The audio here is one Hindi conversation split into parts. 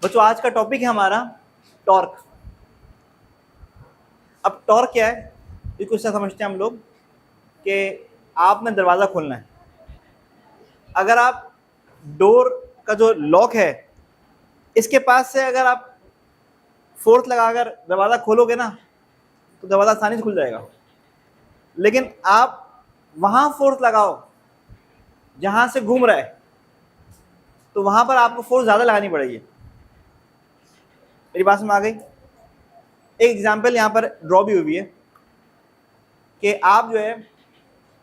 बच्चों आज का टॉपिक है हमारा टॉर्क। अब टॉर्क क्या है ये कुछ समझते हैं हम लोग कि आपने दरवाज़ा खोलना है। अगर आप डोर का जो लॉक है इसके पास से अगर आप फोर्स लगाकर दरवाज़ा खोलोगे ना तो दरवाज़ा आसानी से खुल जाएगा, लेकिन आप वहाँ फोर्स लगाओ जहाँ से घूम रहा है तो वहाँ पर आपको फोर्स ज़्यादा लगानी पड़ेगी। मेरी बात में आ गई? एक एग्जाम्पल यहाँ पर ड्रॉ भी हुई है कि आप जो है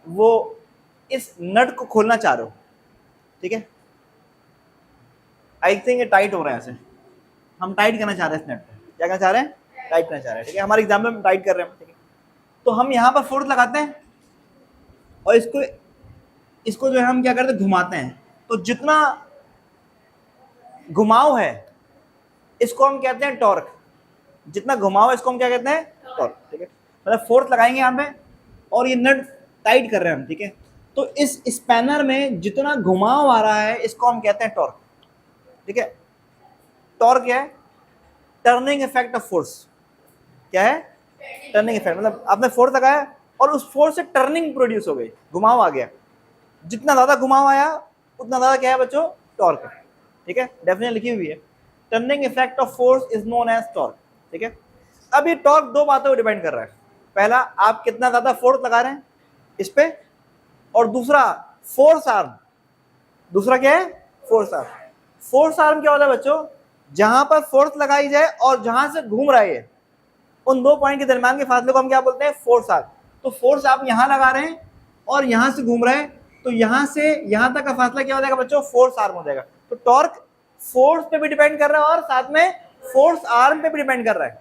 वो इस नट को खोलना चाह रहे हो, ठीक है। आई थिंक ये टाइट हो रहा है, ऐसे हम टाइट करना चाह रहे हैं इस नट को। क्या करना चाह रहे हैं? टाइट करना चाह रहे हैं, ठीक है। हमारे एग्जाम्पल में टाइट कर रहे हैं, ठीक है। तो हम यहाँ पर फोर्स लगाते हैं और इसको जो है हम क्या करते हैं, घुमाते हैं। तो जितना घुमाव है इसको हम कहते हैं टॉर्क। जितना घुमाव है इसको हम क्या कहते हैं? टॉर्क, ठीक है। मतलब फोर्स लगाएंगे यहाँ पे और ये नट टाइट कर रहे हैं हम, ठीक है। तो इस स्पैनर में जितना घुमाव आ रहा है इसको हम कहते हैं टॉर्क, ठीक है। टॉर्क क्या है? Turning effect of force. क्या है? Turning effect. मतलब आपने फोर्स लगाया और उस फोर्स से टर्निंग प्रोड्यूस हो गई, घुमाव आ गया। जितना ज्यादा घुमाव आया उतना ज्यादा क्या है बच्चों? टॉर्क है, ठीक है। डेफिनेशन लिखी हुई है, turning effect of force is known as torque, ठीक है। अब ये टॉर्क दो बातों पर डिपेंड कर रहा है। पहला, आप कितना ज्यादा फोर्स लगा रहे हैं इस पे, और दूसरा फोर्स आर्म। दूसरा क्या है? Force arm. फोर्स आर्म क्या होता है बच्चों? जहां पर फोर्स लगाई जाए और जहां से घूम रहा है, उन दो पॉइंट के दरमियान के फासले को हम क्या बोलते हैं? Force arm. तो फोर्स आप यहां लगा रहे हैं और यहां से घूम रहे हैं, तो यहां से यहां तक का फासला क्या हो जाएगा बच्चों? फोर्स आर्म हो जाएगा। तो टॉर्क फोर्स पे भी डिपेंड कर रहा है और साथ में फोर्स आर्म पे भी डिपेंड कर रहा है।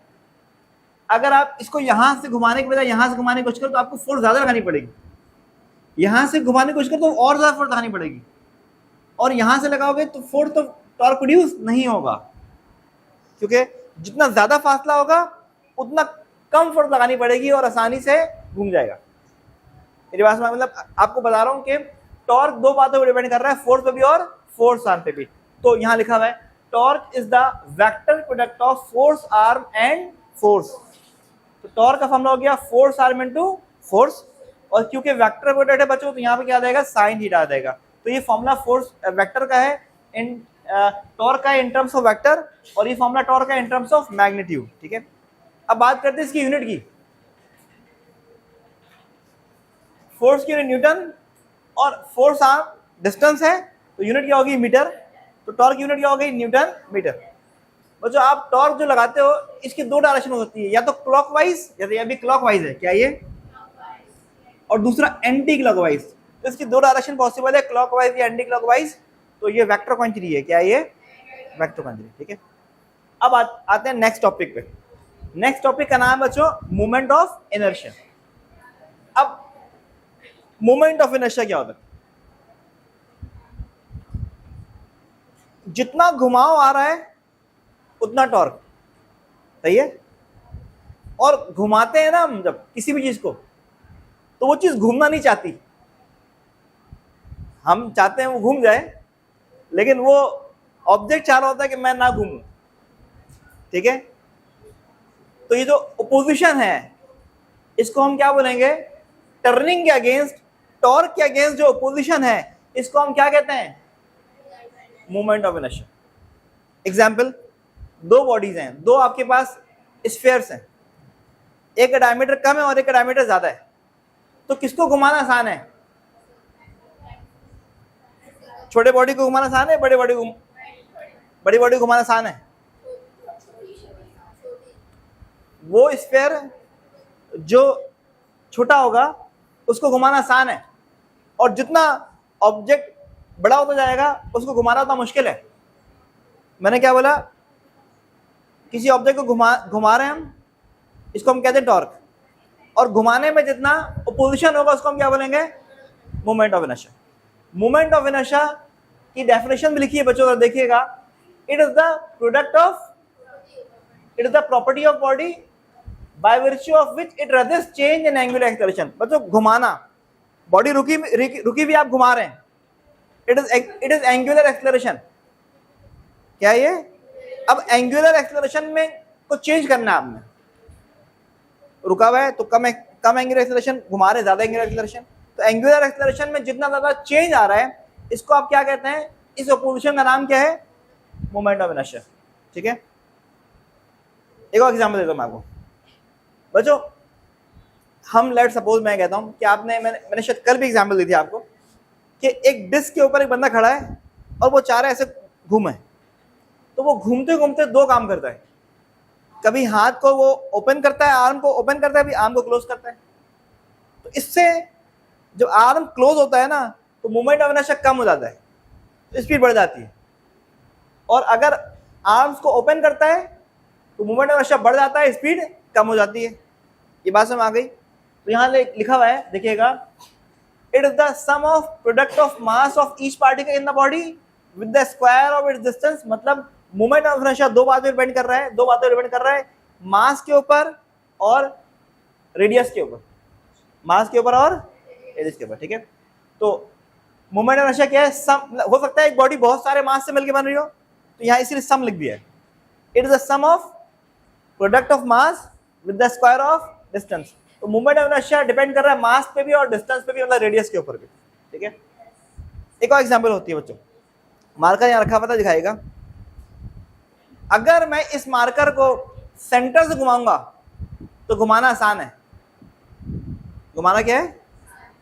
अगर आप इसको यहां से घुमाने के बजाय यहां से घुमाने की कोशिश करो तो आपको फोर्स ज्यादा लगानी पड़ेगी। यहां से घुमाने की कोशिश करो तो और ज्यादा फोर्स लगानी पड़ेगी, और यहां से लगाओगे तो फोर्स तो टॉर्क प्रोड्यूस नहीं होगा, क्योंकि जितना ज्यादा फासला होगा उतना कम फोर्स लगानी पड़ेगी और आसानी से घूम जाएगा। मेरी बात में मतलब आपको बता रहा हूं कि टॉर्क दो बातों पर डिपेंड कर रहा है, फोर्स पे भी और फोर्स आर्म पे भी। तो यहां लिखा हुआ है torque is the vector product of force arm and force. तो टॉर्क का फॉर्मूला हो गया फोर्स आर्म इनटू फोर्स, और क्योंकि वेक्टर प्रोडक्ट है बच्चों तो यहाँ पे क्या आ जाएगा? साइन थीटा आ जाएगा। तो ये फॉर्मूला फोर्स वेक्टर का है, इन टॉर्क का इन टर्म्स ऑफ वेक्टर, और ये फॉर्मूला टॉर्क का इन टर्म्स ऑफ मैग्नीट्यूड, ठीक है। अब बात करते हैं इसकी यूनिट की। फोर्स की यूनिट न्यूटन और फोर्स आर्म डिस्टेंस है, तो यूनिट क्या होगी? मीटर। तो टॉर्क यूनिट क्या होगी? Newton metre. बच्चों आप टॉर्क जो लगाते हो इसकी दो डायरेक्शन हो सकती है, या तो क्लॉकवाइज, जैसे अभी क्लॉकवाइज है क्या ये, और दूसरा एंटी क्लॉकवाइज। तो इसकी दो डायरेक्शन पॉसिबल है, क्लॉकवाइज या एंटी क्लॉकवाइज। तो ये वेक्टर क्वांटिटी है, क्या ये? वेक्टर क्वांटिटी, ठीक है। अब आते हैं नेक्स्ट टॉपिक पे। नेक्स्ट टॉपिक का नाम है बच्चों मोमेंट ऑफ इनर्शिया। अब मोमेंट ऑफ इनर्शिया क्या होता है? जितना घुमाव आ रहा है उतना टॉर्क, सही है। और घुमाते हैं ना हम जब किसी भी चीज को, तो वो चीज घूमना नहीं चाहती। हम चाहते हैं वो घूम जाए, लेकिन वो ऑब्जेक्ट चाह रहा होता है कि मैं ना घूमूं, ठीक है। तो ये जो ओपोजिशन है इसको हम क्या बोलेंगे? टर्निंग के अगेंस्ट, टॉर्क के अगेंस्ट जो ओपोजिशन है इसको हम क्या कहते हैं? Moment of inertia. एग्जाम्पल, दो बॉडीज हैं, दो आपके पास स्फीयर्स हैं, एक का डायमीटर कम है और एक का डायमीटर ज्यादा है, तो किसको घुमाना आसान है? छोटे बॉडी को घुमाना आसान है, बड़ी बॉडी को घुमाना आसान है? वो स्फीयर जो छोटा होगा उसको घुमाना आसान है, और जितना ऑब्जेक्ट बड़ा होता जाएगा उसको घुमाना उतना मुश्किल है। मैंने क्या बोला? किसी ऑब्जेक्ट को घुमा रहे हैं हम, इसको हम कहते हैं टॉर्क, और घुमाने में जितना ओपोजिशन होगा उसको हम क्या बोलेंगे? Moment of inertia. Moment of inertia की डेफिनेशन भी लिखी है बच्चों, अगर देखिएगा, it is the product of, it is the property of body by virtue of which it resist change in angular acceleration. बच्चों घुमाना, बॉडी रुकी भी आप घुमा रहे हैं, इट इज एंगुलर एक्सेलरेशन। क्या ये? अब एंगुलर एक्सेलरेशन में को चेंज करना है आपने, रुका हुआ है तो कम एंगुलर एक्सेलरेशन, घुमा रहे ज्यादा एंगुलर एक्सेलरेशन। तो एंगुलर एक्सेलरेशन में जितना ज्यादा चेंज आ रहा है इसको आप क्या कहते हैं, इस ऑपोजिशन का नाम क्या है, मोमेंट ऑफ इनर्शिया। ठीक है, एक और एग्जांपल देता हूं मैं आपको बच्चों। हम लेट सपोज मैं कहता हूं कि मैंने शायद कल भी एग्जांपल दी थी आपको कि एक डिस्क के ऊपर एक बंदा खड़ा है और वो चाह रहा है ऐसे घूमे, तो वो घूमते घूमते दो काम करता है, कभी हाथ को वो ओपन करता है, आर्म को ओपन करता है, कभी आर्म को क्लोज करता है। तो इससे जब आर्म क्लोज होता है ना तो मूवमेंट ऑफ इनर्शिया कम हो जाता है, तो स्पीड बढ़ जाती है। और अगर आर्म्स को ओपन करता है तो मूवमेंट ऑफ इनर्शिया बढ़ जाता है, स्पीड कम हो जाती है। ये बात समझ आ गई? तो यहाँ लिखा हुआ है, देखिएगा, it is the sum of product of mass of each particle in the body with the square of its distance. मतलब मूवमेंट ऑफ इनर्शिया दो बातों पर डिपेंड कर रहा है, दो बातों पर डिपेंड कर रहा है, मास के ऊपर और रेडियस के ऊपर, मास के ऊपर और रेडियस के ऊपर। ठीक है, तो मूवमेंट ऑफ इनर्शिया क्या है, सम हो सकता है एक बॉडी बहुत सारे मास से मिलकर बन रही हो, तो यहाँ इसीलिए सम लिख दिया है। It is the sum of product of mass with the square of distance. तो मूवमेंट ऑफ इनर्शिया डिपेंड कर रहा है मास पे भी और डिस्टेंस पे भी, मतलब रेडियस के ऊपर भी। ठीक है, एक और एग्जांपल होती है बच्चों, मार्कर यहाँ रखा पता दिखाएगा। अगर मैं इस मार्कर को सेंटर से घुमाऊंगा तो घुमाना आसान है, घुमाना क्या है,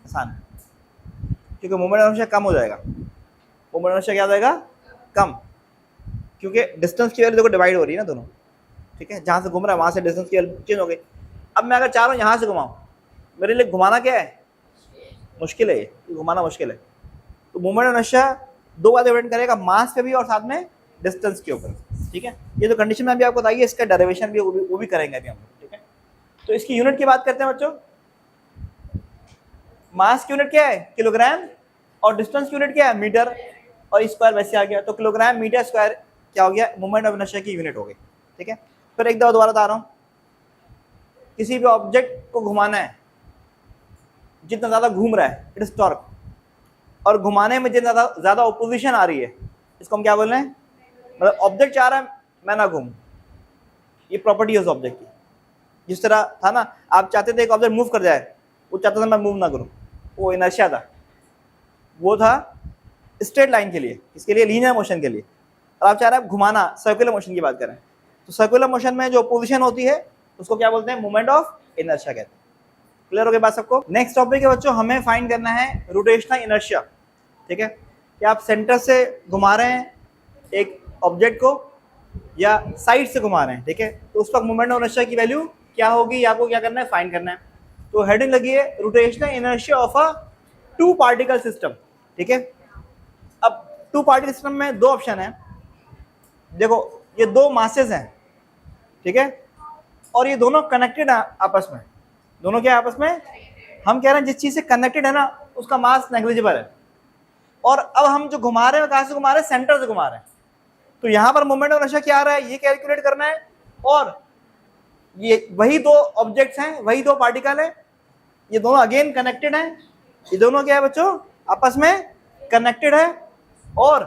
आसान है, क्योंकि मूवमेंट ऑफ इनर्शिया कम हो जाएगा, मूवमेंट ऑफ इनर्शिया क्या हो जाएगा, कम, क्योंकि डिस्टेंस की वैल्यू देखो डिवाइड हो रही है ना दोनों। ठीक है, जहाँ से घूम रहा है वहाँ से डिस्टेंस की वैल्यू चेंज हो गई। अब मैं अगर चाह रहा हूँ यहाँ से घुमाऊँ, मेरे लिए घुमाना क्या है, मुश्किल है, ये घुमाना मुश्किल है। तो मूवमेंट ऑफ इनर्शिया दो बातें डिपेंड करेगा, मास पे भी और साथ में डिस्टेंस के ऊपर। ठीक है, ये जो कंडीशन में अभी आपको बताइए, इसका डेरिवेशन भी वो भी करेंगे अभी हम लोग। ठीक है, तो इसकी यूनिट की बात करते हैं बच्चों। मास की यूनिट क्या है, किलोग्राम, और डिस्टेंस की यूनिट क्या है, मीटर, और स्क्वायर वैसे आ गया, तो किलोग्राम मीटर स्क्वायर क्या हो गया, मूवमेंट ऑफ इनर्शिया की यूनिट हो गई। ठीक है, फिर एक दफा दोबारा बता रहा हूँ, किसी भी ऑब्जेक्ट को घुमाना है, जितना ज्यादा घूम रहा है इट इज टॉर्क, और घुमाने में जितना ज्यादा ओपोजिशन आ रही है इसको हम क्या बोल रहे हैं, मतलब ऑब्जेक्ट चाह रहा है मैं ना घूम, ये प्रॉपर्टी है उस ऑब्जेक्ट की। जिस तरह था ना, आप चाहते थे एक ऑब्जेक्ट मूव कर जाए, वो चाहता था मैं मूव ना करूं, वो इनर्शिया था, वो था स्ट्रेट लाइन के लिए, इसके लिए लीनियर मोशन के लिए। और आप चाह रहे हैं घुमाना, सर्कुलर मोशन की बात करें, तो सर्कुलर मोशन में जो पोजीशन होती है उसको क्या बोलते हैं, मोमेंट ऑफ इनर्शिया कहते हैं। क्लियर हो गई बात सबको? नेक्स्ट टॉपिक है बच्चों, हमें फाइंड करना है रोटेशनल इनर्शिया। ठीक है, कि आप सेंटर से घुमा रहे हैं एक ऑब्जेक्ट को या साइड से घुमा रहे हैं, ठीक है, तो उस वक्त मोमेंट ऑफ इनर्शिया की वैल्यू क्या होगी, आपको क्या करना है, फाइंड करना है। तो हेडिंग लगी है rotational inertia of a two particle system. ठीक है, अब टू पार्टिकल सिस्टम में दो ऑप्शन है, देखो ये दो मासेस हैं, ठीक है, और ये दोनों कनेक्टेड है आपस में, दोनों क्या आपस में, हम कह रहे हैं जिस चीज से कनेक्टेड है ना उसका मास नेग्लिजिबल है, और अब हम जो घुमा रहे हैं कहां से घुमा रहे हैं, सेंटर से घुमा रहे हैं। तो यहां पर मोमेंट ऑफ इनर्शिया क्या आ रहा है ये कैलकुलेट करना है, और ये वही दो ऑब्जेक्ट्स हैं, वही दो पार्टिकल है, ये दोनों अगेन कनेक्टेड हैं, ये दोनों क्या है बच्चों, आपस में कनेक्टेड है। और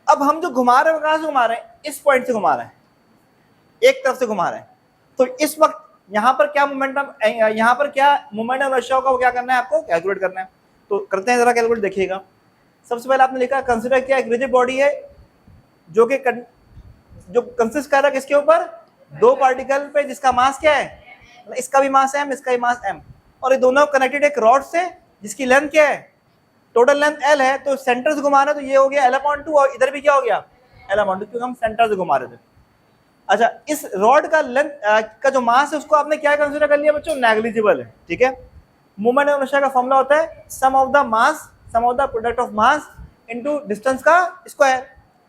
अब हम जो घुमा रहे हैं कहां से घुमा रहे हैं, इस पॉइंट से घुमा रहे हैं, एक तरफ से घुमा रहे हैं। तो इस वक्त यहाँ पर क्या मोमेंटम, यहाँ पर क्या मोमेंट ऑफ इनर्शिया होगा वो क्या करना है, आपको कैलकुलेट करना है। तो करते हैं जरा कैलकुलेट, देखिएगा। सबसे पहले आपने लिखा कंसीडर किया एक रिजिड बॉडी है जो कि जो कंसिस्ट कर रहा है किसके ऊपर, दो पार्टिकल पे, जिसका मास क्या है, इसका भी मास m, इसका भी मास m, और ये दोनों कनेक्टेड एक रॉड से जिसकी लेंथ क्या है, टोटल लेंथ l है। तो सेंटर से घुमा रहे तो ये हो गया l/2, और इधर भी क्या हो गया l/2, क्योंकि हम सेंटर से घुमा रहे थे। अच्छा, इस रॉड का लेंथ का जो मास है उसको आपने क्या कंसीडर कर लिया बच्चों, नेग्लिजिबल है। ठीक है, मूवमेंट ऑफ इनर्शिया का फॉर्मूला होता है sum of the mass, sum of the product of mass into distance का स्क्वायर।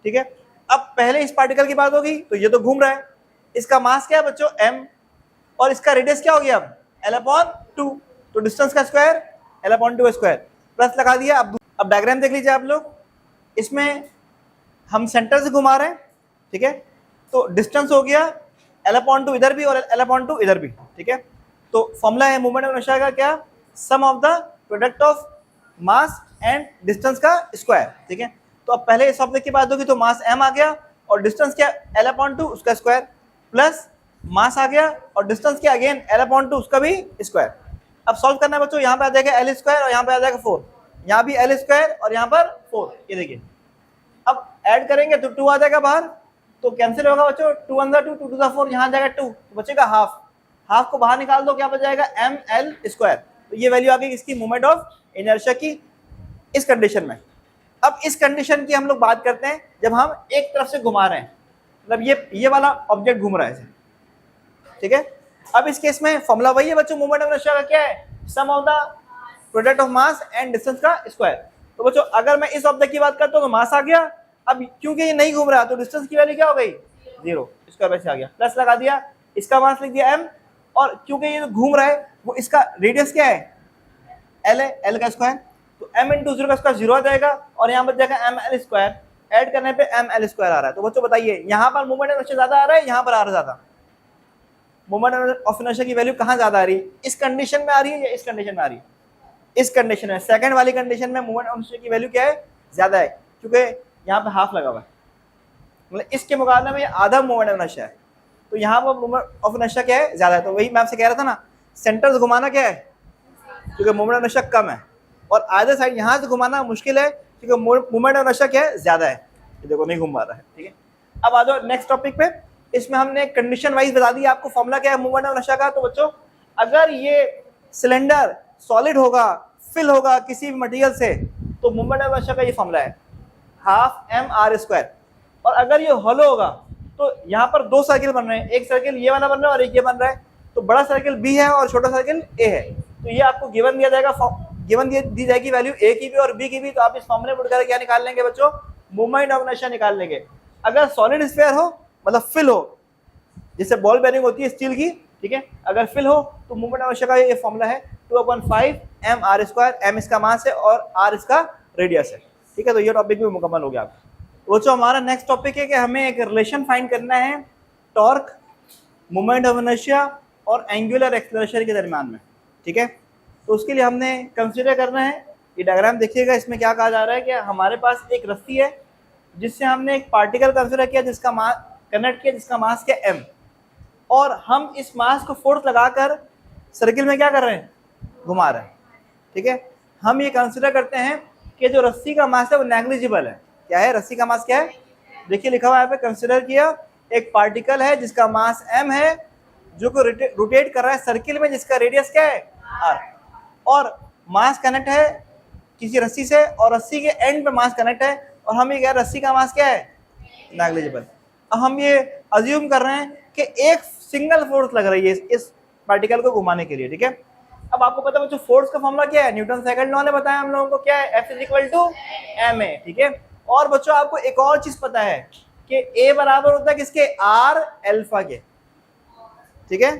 ठीक है, अब पहले इस पार्टिकल की बात होगी, तो ये तो घूम रहा है, इसका मास क्या है बच्चों m, और इसका रेडियस क्या हो गया अब l/2, तो डिस्टेंस का स्क्वायर l/2 स्क्वायर, प्लस लगा दिया। अब डायग्राम देख लीजिए आप लोग, इसमें हम सेंटर से घुमा रहे हैं, ठीक है, तो डिस्टेंस हो गया l/2 इधर भी और l/2 इधर भी। ठीक है, तो फॉर्मूला है मूवमेंट ऑफ इनर्शिया का क्या, sum of the product of mass and distance का स्क्वायर। ठीक है, तो अब पहले इस ऑब्जेक्ट की बात होगी तो मास m आ गया और डिस्टेंस क्या L/2 उसका स्क्वायर प्लस मास आ गया और डिस्टेंस क्या अगेन L/2 उसका भी स्क्वायर। अब सॉल्व करना है बच्चों, यहाँ पे आ जाएगा L स्क्वायर और यहाँ पे आ जाएगा 4, यहाँ भी L स्क्वायर और यहाँ पर 4, ये देखिए। अब ऐड करेंगे तो 2 आ जाएगा बाहर, तो कैंसिल होगा बच्चों, 2 1 2 2 2 4, यहाँ जाएगा 2, तो बचेगा हाफ। हाफ को बाहर निकाल दो, क्या बच जाएगा ml स्क्वायर। तो ये वैल्यू आ गई इसकी मोमेंट ऑफ इनर्शिया की इस कंडीशन में। अब इस कंडीशन की हम लोग बात करते हैं जब हम एक तरफ से घुमा रहे हैं, मतलब ये वाला ऑब्जेक्ट घूम रहा है, ठीक है। अब इस केस में फॉर्मूला वही है बच्चों, मोमेंट ऑफ इनर्शिया का क्या है, sum of the product of mass and distance का स्क्वायर। तो बच्चों अगर मैं इस ऑब्जेक्ट की बात करता हूं तो मास आ गया, अब क्योंकि ये नहीं घूम रहा तो डिस्टेंस की वैल्यू क्या हो गई 0, स्क्वायर वैसे आ गया, प्लस लगा दिया, इसका मास लिख दिया m, और क्योंकि ये घूम रहा है वो इसका रेडियस क्या है l है, l का स्क्वायर, तो m इंटू 0 का स्क्वायर 0 आ जाएगा और यहाँ बच जाएगा ml स्क्वायर। ऐड करने पे ml स्क्वायर आ रहा है। तो बच्चों बताइए यहाँ पर मोमेंट ऑफ इनर्शिया ज्यादा आ रहा है, यहाँ पर आ रहा है ज्यादा, मोमेंट ऑफ इनर्शिया की वैल्यू कहाँ ज्यादा आ रही है, इस कंडीशन में आ रही है या इस कंडीशन में आ रही है, इस कंडीशन में, सेकंड वाली कंडीशन में मोमेंट ऑफ इनर्शिया की वैल्यू क्या है ज्यादा है, क्योंकि यहाँ पे हाफ लगा हुआ है, मतलब इसके मुकाबले में आधा मोमेंट ऑफ इनर्शिया है, तो यहाँ पर मोमेंट ऑफ इनर्शिया क्या है ज्यादा है। तो वही मैं आपसे कह रहा था ना, सेंटर से घुमाना क्या है क्योंकि मोमेंट ऑफ इनर्शिया कम है, और आधे साइड यहाँ से घुमाना मुश्किल है क्योंकि मोमेंट ऑफ इनर्शिया क्या है ज्यादा है। ये देखो नहीं घूम पा रहा है, ठीक है। अब आ जाओ नेक्स्ट टॉपिक पे, इसमें हमने कंडीशन वाइज बता दी आपको फॉर्मूला क्या है मोमेंट ऑफ इनर्शिया का। तो बच्चों अगर ये सिलेंडर सॉलिड होगा, फिल होगा किसी भी मटेरियल से, तो मोमेंट ऑफ इनर्शिया का ये फॉर्मूला है हाफ mr स्क्वायर। और अगर ये हॉलो होगा तो यहाँ पर दो सर्किल बन रहे हैं, एक सर्किल ये वाला बन रहा है और एक ये बन रहा है, तो बड़ा सर्किल b है और छोटा सर्किल a है। तो ये आपको गिवन दिया जाएगा, गिवन दी जाएगी वैल्यू a की भी और b की भी, तो आप इस फॉर्मूले में क्या निकाल लेंगे बच्चों, मोमेंट ऑफ इनर्शिया निकाल लेंगे। अगर सॉलिड स्फीयर हो मतलब फिल हो, जैसे बॉल बेयरिंग होती है स्टील की, ठीक है, अगर फिल हो तो मोमेंट ऑफ इनर्शिया का ये फॉर्मूला है 2/5 mr स्क्वायर, m इसका मास है और r इसका रेडियस है, ठीक है। तो ये टॉपिक भी मुकम्मल हो गया आपका। वो जो हमारा नेक्स्ट टॉपिक है कि हमें एक रिलेशन फाइंड करना है टॉर्क, मोमेंट ऑफ इनर्शिया और एंगुलर एक्सेलरेशन के दरमियान में, ठीक है। तो उसके लिए हमने कंसीडर करना है, ये डायग्राम देखिएगा, इसमें क्या कहा जा रहा है कि हमारे पास एक रस्सी है जिससे हमने एक पार्टिकल कंसीडर किया जिसका मास कनेक्ट किया, जिसका मास क्या m, और हम इस मास को फोर्स लगाकर सर्किल में क्या कर रहे हैं घुमा रहे हैं, ठीक है। हम ये कंसीडर करते हैं कि जो रस्सी का मास है वो नेग्लिजिबल है। क्या है रस्सी का मास क्या है, देखिए लिखा हुआ है यहाँ पे, कंसीडर किया एक पार्टिकल है जिसका मास m है जो को रोटेट कर रहा है सर्किल में जिसका रेडियस क्या है r, और मास कनेक्ट है किसी रस्सी से और रस्सी के एंड पे मास कनेक्ट है, और हम ये कह रहे हैं रस्सी का मास क्या है नेग्लिजिबल। अब हम ये अज्यूम कर रहे हैं कि एक सिंगल फोर्स लग रही है इस पार्टिकल को घुमाने के लिए, ठीक है। अब आपको पता है बच्चों फोर्स का फॉर्मूला क्या है, न्यूटन सेकंड लॉ ने बताया हम लोगों को, क्या है F = ma, ठीक है। और बच्चों आपको एक और चीज पता है कि A बराबर होता है किसके, R अल्फा के, ठीक है।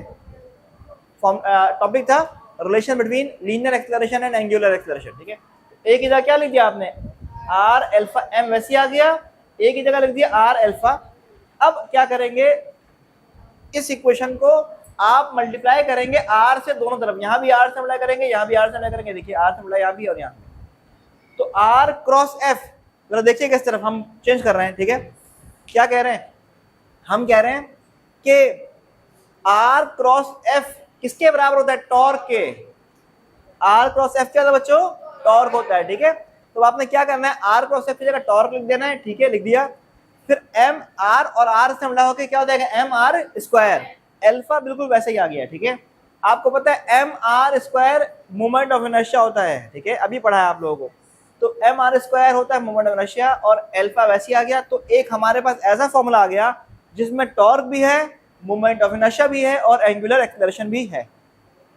टॉपिक था relation between linear acceleration and angular acceleration, ठीक है। A की जगह क्या लिख दिया आपने R अल्फा m, वैसे आ गया, A की जगह लिख दिया R अल्फा। अब क्या करेंगे, इस इक्वेशन को आप मल्टीप्लाई करेंगे R से दोनों तरफ, यहाँ भी R से मल्टीप्लाई करेंगे, यहाँ भी R से मल्टीप्लाई करेंगे, देखिए R से मल्टीप्लाई यहाँ भी और यहाँ, तो R क्रॉस F, जरा देखिए किस तरफ हम चेंज कर रहे हैं, ठीक है। क्या कह रहे हैं, हम कह रहे हैं कि R क्रॉस F किसके बराबर होता है, टॉर्क के। R क्रॉस F क्या था बच्चों, टॉर्क होता है, ठीक है। तो आपने क्या करना है, R क्रॉस F की जगह टॉर्क लिख देना है, ठीक है, लिख दिया। फिर m r और r से मिला होकर क्या हो जाएगा mr स्क्वायर, अल्फा बिल्कुल वैसे ही आ गया, ठीक है। आपको पता है mr square moment of inertia होता है, ठीक है, अभी पढ़ा है आप लोगों को। तो mr स्क्वायर होता है मोमेंट ऑफ इनर्शिया और अल्फा वैसे ही आ गया। तो एक हमारे पास ऐसा फॉर्मूला आ गया जिसमें टॉर्क भी है, मोमेंट ऑफ इनर्शिया भी है और एंगुलर एक्सेलरेशन भी है।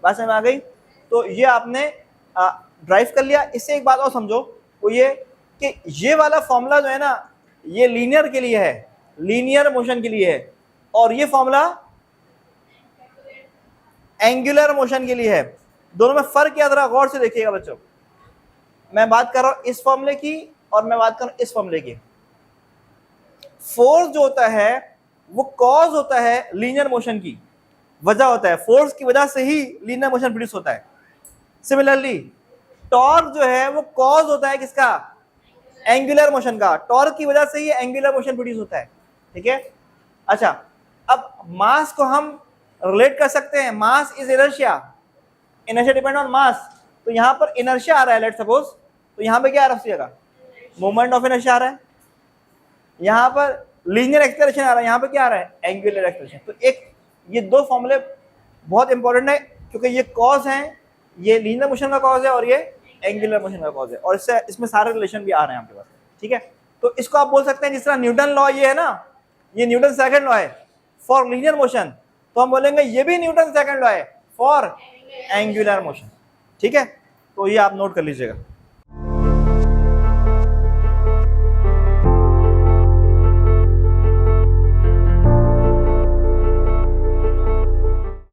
बात समझ में आ गई। तो ये आपने ड्राइव कर लिया। इससे एक बात और समझो, वो ये कि ये वाला फॉर्मूला जो है ना ये लीनियर के लिए है, लीनियर मोशन के लिए है, और ये फॉर्मूला एंगुलर मोशन के लिए है। दोनों में फर्क क्या, जरा गौर से देखिएगा बच्चों। मैं बात कर रहा हूं इस फॉर्मूले की और मैं बात कर रहा हूं इस फॉर्मूले की। फोर्स जो होता है वो कॉज होता है लीनियर मोशन की, वजह होता है, फोर्स की वजह से ही लीनियर मोशन प्रोड्यूस होता है। सिमिलरली टॉर्क जो है वो कॉज होता है किसका, एंगुलर मोशन का, टॉर्क की वजह से ही एंगुलर मोशन प्रोड्यूस होता है, ठीक है। अच्छा, अब मास को हम रिलेट कर सकते हैं, mass is inertia, inertia depend on मास। तो यहां पर इनर्शिया आ रहा है लेट सपोज, तो यहां पे क्या आ रहा है उस जगह, मोमेंट ऑफ इनर्शिया आ रहा है। यहां पर लीनियर एक्सेलरेशन आ रहा है, यहां पे क्या आ रहा है, एंगुलर एक्सेलरेशन। तो एक ये दो फॉर्मूले बहुत इंपॉर्टेंट है, क्योंकि ये कॉज है, ये लीनियर मोशन का कॉज है और ये एंगुलर मोशन का कॉज है, और इससे इसमें सारे रिलेशन भी आ रहे हैं आपके पास, ठीक है। तो इसको आप बोल सकते हैं, जिस तरह न्यूटन लॉ ये है ना, ये न्यूटन सेकंड लॉ है फॉर लीनियर मोशन, तो हम बोलेंगे ये भी न्यूटन सेकंड लॉ है फॉर एंगुलर मोशन, ठीक है। तो ये आप नोट कर लीजिएगा।